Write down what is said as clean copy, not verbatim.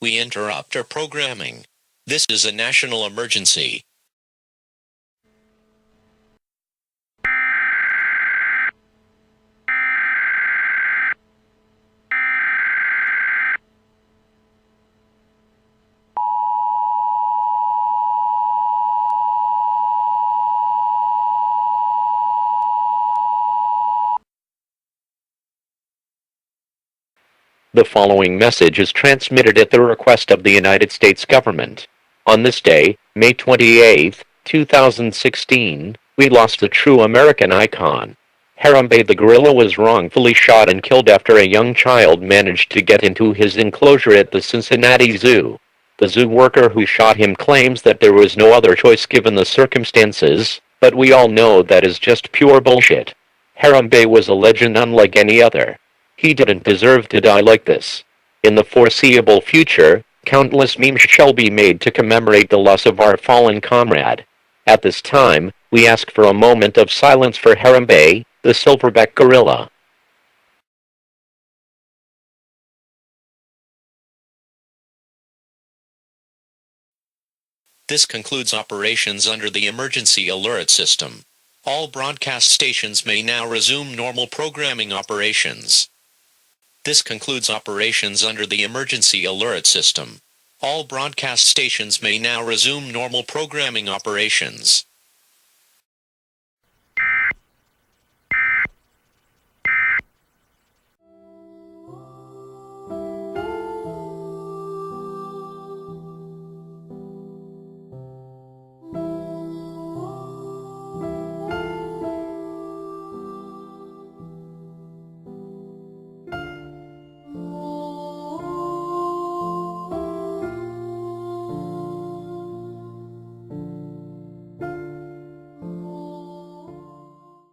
We interrupt our programming. This is a national emergency. The following message is transmitted at the request of the United States government. On this day, May 28, 2016, we lost a true American icon. Harambe the gorilla was wrongfully shot and killed after a young child managed to get into his enclosure at the Cincinnati Zoo. The zoo worker who shot him claims that there was no other choice given the circumstances, but we all know that is just pure bullshit. Harambe was a legend unlike any other. He didn't deserve to die like this. In the foreseeable future, countless memes shall be made to commemorate the loss of our fallen comrade. At this time, we ask for a moment of silence for Harambe, the silverback gorilla. This concludes operations under the emergency alert system. All broadcast stations may now resume normal programming operations. This concludes operations under the emergency alert system. All broadcast stations may now resume normal programming operations.